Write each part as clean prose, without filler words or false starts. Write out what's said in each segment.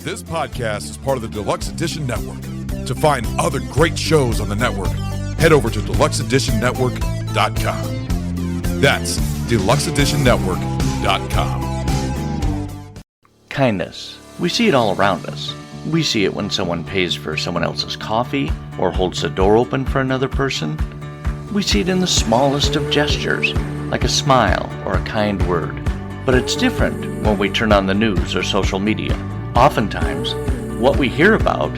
This podcast is part of the Deluxe Edition Network. To find other great shows on the network, head over to deluxeeditionnetwork.com. That's deluxeeditionnetwork.com. Kindness. We see it all around us. We see it when someone pays for someone else's coffee or holds the door open for another person. We see it in the smallest of gestures, like a smile or a kind word. But it's different when we turn on the news or social media. Oftentimes, what we hear about,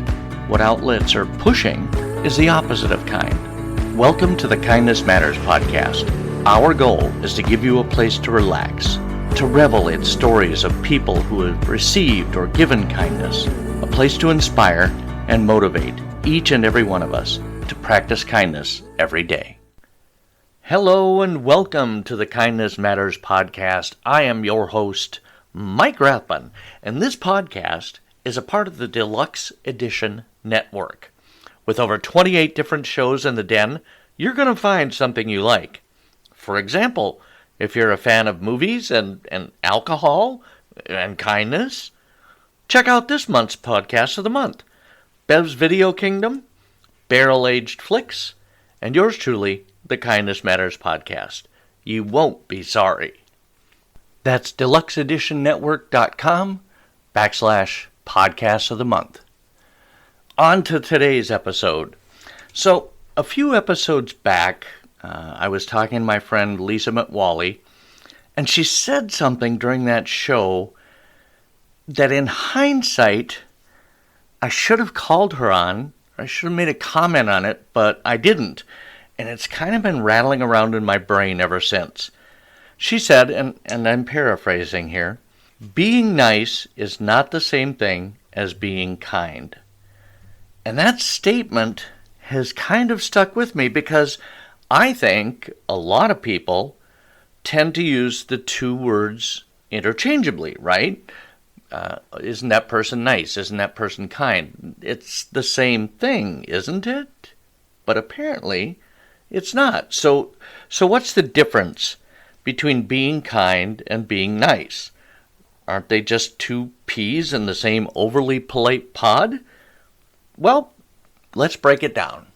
what outlets are pushing, is the opposite of kind. Welcome to the Kindness Matters podcast. Our goal is to give you a place to relax, to revel in stories of people who have received or given kindness, a place to inspire and motivate each and every one of us to practice kindness every day. Hello and welcome to the Kindness Matters podcast. I am your host, Mike Rathbun, and this podcast is a part of the Deluxe Edition Network. With over 28 different shows in the den, you're going to find something you like. For example, if you're a fan of movies and alcohol and kindness, check out this month's podcast of the month, Bev's Video Kingdom, Barrel-Aged Flicks, and yours truly, the Kindness Matters podcast. You won't be sorry. That's deluxeeditionnetwork.com/podcasts of the month. On to today's episode. So, a few episodes back, I was talking to my friend Lisa McWally, and she said something during that show that in hindsight, I should have called her on. I should have made a comment on it, but I didn't. And it's kind of been rattling around in my brain ever since. She said, and I'm paraphrasing here, being nice is not the same thing as being kind. And that statement has kind of stuck with me because I think a lot of people tend to use the two words interchangeably, right? Isn't that person nice? Isn't that person kind? It's the same thing, isn't it? But apparently, it's not. So what's the difference between being kind and being nice? Aren't they just two peas in the same overly polite pod? Well, let's break it down.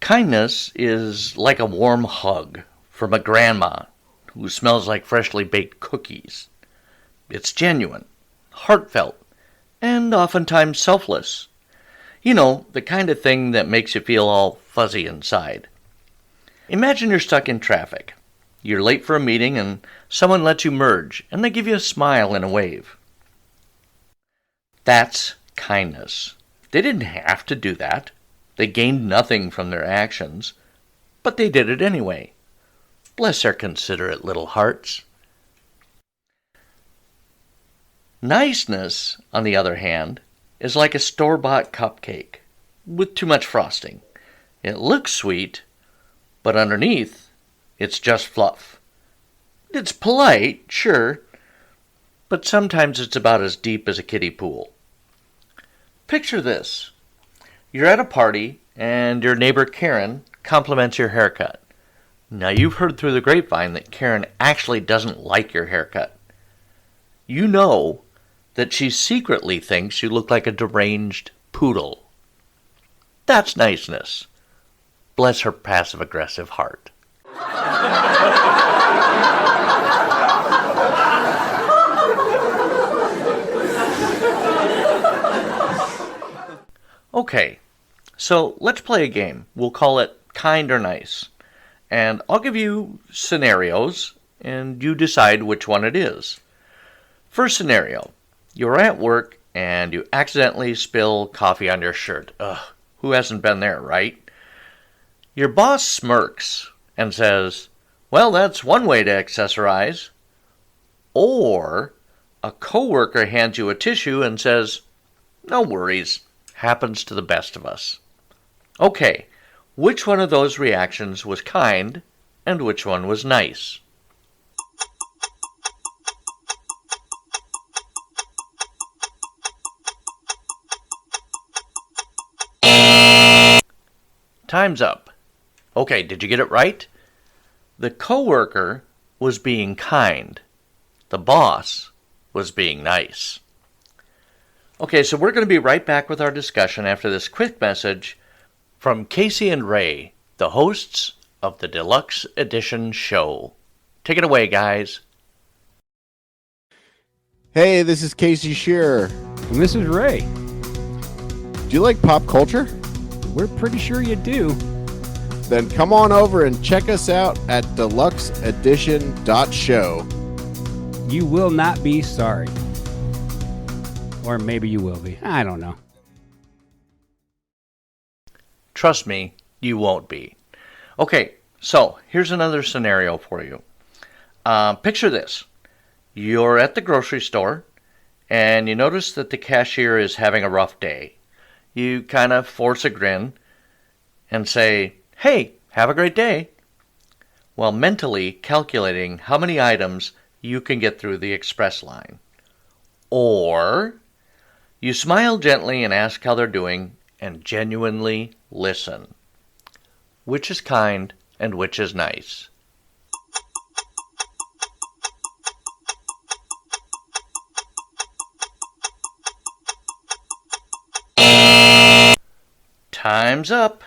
Kindness is like a warm hug from a grandma who smells like freshly baked cookies. It's genuine, heartfelt, and oftentimes selfless. You know, the kind of thing that makes you feel all fuzzy inside. Imagine you're stuck in traffic. You're late for a meeting and someone lets you merge and they give you a smile and a wave. That's kindness. They didn't have to do that. They gained nothing from their actions, but they did it anyway. Bless their considerate little hearts. Niceness, on the other hand, is like a store-bought cupcake with too much frosting. It looks sweet, but underneath, it's just fluff. It's polite, sure, but sometimes it's about as deep as a kiddie pool. Picture this. You're at a party, and your neighbor Karen compliments your haircut. Now, you've heard through the grapevine that Karen actually doesn't like your haircut. You know that she secretly thinks you look like a deranged poodle. That's niceness. Bless her passive-aggressive heart. Okay, so let's play a game. We'll call it Kind or Nice. And I'll give you scenarios, and you decide which one it is. First scenario. You're at work, and you accidentally spill coffee on your shirt. Ugh, who hasn't been there, right? Your boss smirks and says, well, that's one way to accessorize. Or a coworker hands you a tissue and says, no worries, happens to the best of us. Okay, which one of those reactions was kind and which one was nice? Time's up. Okay, did you get it right? The coworker was being kind. The boss was being nice. Okay, so we're going to be right back with our discussion after this quick message from Casey and Ray, the hosts of the Deluxe Edition show. Take it away, guys. Hey, this is Casey Shearer. And this is Ray. Do you like pop culture? We're pretty sure you do. Then come on over and check us out at deluxeedition.show. You will not be sorry. Or maybe you will be. I don't know. Trust me, you won't be. Okay, so here's another scenario for you. Picture this. You're at the grocery store, and you notice that the cashier is having a rough day. You kind of force a grin and say, "Hey, have a great day," while mentally calculating how many items you can get through the express line. Or you smile gently and ask how they're doing and genuinely listen. Which is kind and which is nice? Time's up.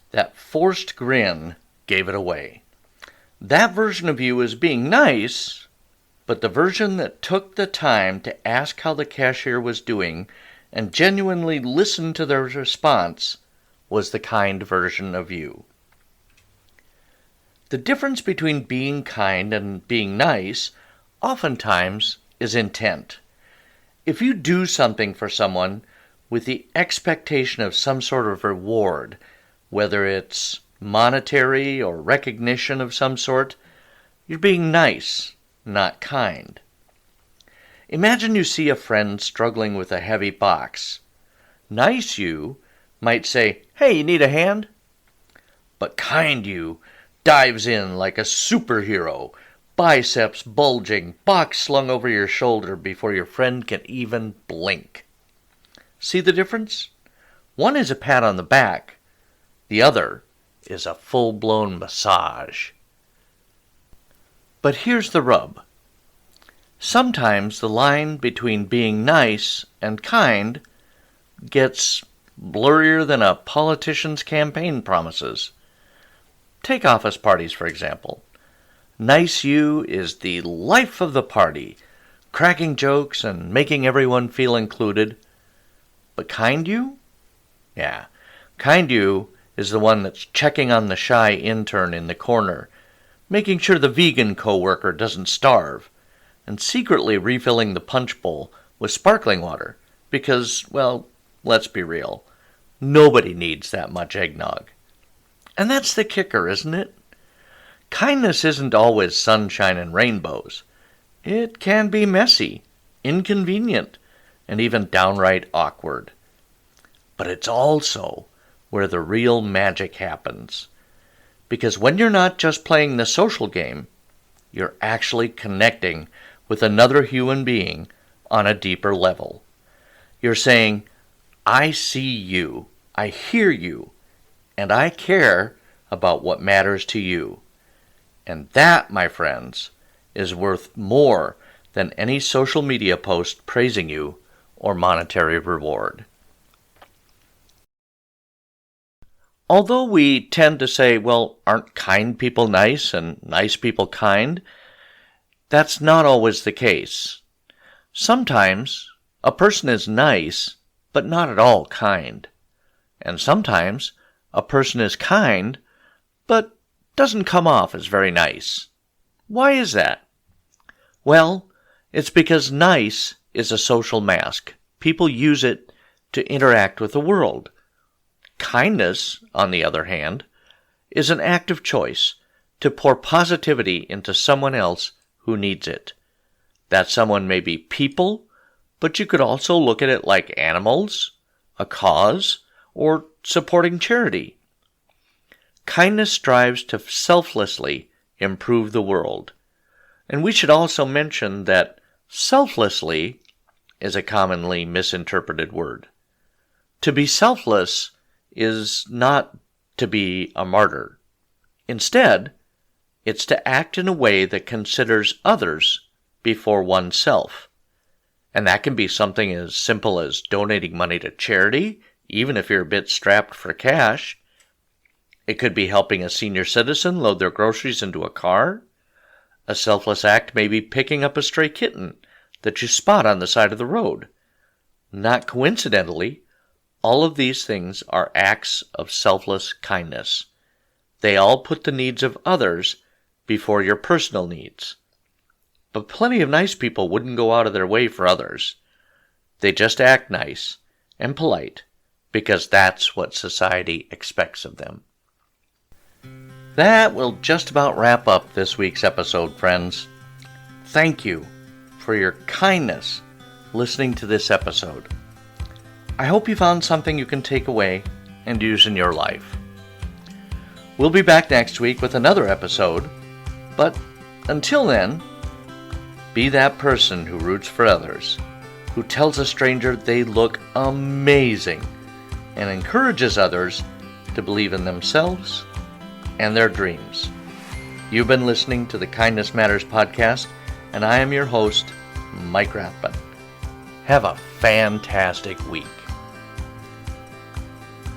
That forced grin gave it away. That version of you is being nice, but the version that took the time to ask how the cashier was doing and genuinely listen to their response was the kind version of you. The difference between being kind and being nice oftentimes is intent. If you do something for someone with the expectation of some sort of reward, whether it's monetary or recognition of some sort, you're being nice, not kind. Imagine you see a friend struggling with a heavy box. Nice you might say, "Hey, you need a hand?" But kind you dives in like a superhero, biceps bulging, box slung over your shoulder before your friend can even blink. See the difference? One is a pat on the back. The other is a full-blown massage. But here's the rub. Sometimes the line between being nice and kind gets blurrier than a politician's campaign promises. Take office parties, for example. Nice you is the life of the party, cracking jokes and making everyone feel included. But kind you? Yeah, kind you is the one that's checking on the shy intern in the corner, making sure the vegan coworker doesn't starve, and secretly refilling the punch bowl with sparkling water because, well, let's be real, nobody needs that much eggnog. And that's the kicker, isn't it? Kindness isn't always sunshine and rainbows. It can be messy, inconvenient, and even downright awkward. But it's also where the real magic happens. Because when you're not just playing the social game, you're actually connecting with another human being on a deeper level. You're saying, "I see you, I hear you, and I care about what matters to you." And that, my friends, is worth more than any social media post praising you or monetary reward. Although we tend to say, well, aren't kind people nice and nice people kind? That's not always the case. Sometimes a person is nice, but not at all kind. And sometimes a person is kind, but doesn't come off as very nice. Why is that? Well, it's because nice is a social mask. People use it to interact with the world. Kindness, on the other hand, is an active choice to pour positivity into someone else who needs it. That someone may be people, but you could also look at it like animals, a cause, or supporting charity. Kindness strives to selflessly improve the world. And we should also mention that selflessly is a commonly misinterpreted word. To be selfless is not to be a martyr. Instead, it's to act in a way that considers others before oneself. And that can be something as simple as donating money to charity, even if you're a bit strapped for cash. It could be helping a senior citizen load their groceries into a car. A selfless act may be picking up a stray kitten that you spot on the side of the road. Not coincidentally, all of these things are acts of selfless kindness. They all put the needs of others before your personal needs. But plenty of nice people wouldn't go out of their way for others. They just act nice and polite because that's what society expects of them. That will just about wrap up this week's episode, friends. Thank you for your kindness listening to this episode. I hope you found something you can take away and use in your life. We'll be back next week with another episode, but until then, be that person who roots for others, who tells a stranger they look amazing, and encourages others to believe in themselves and their dreams. You've been listening to the Kindness Matters podcast, and I am your host, Mike Rathbun. Have a fantastic week.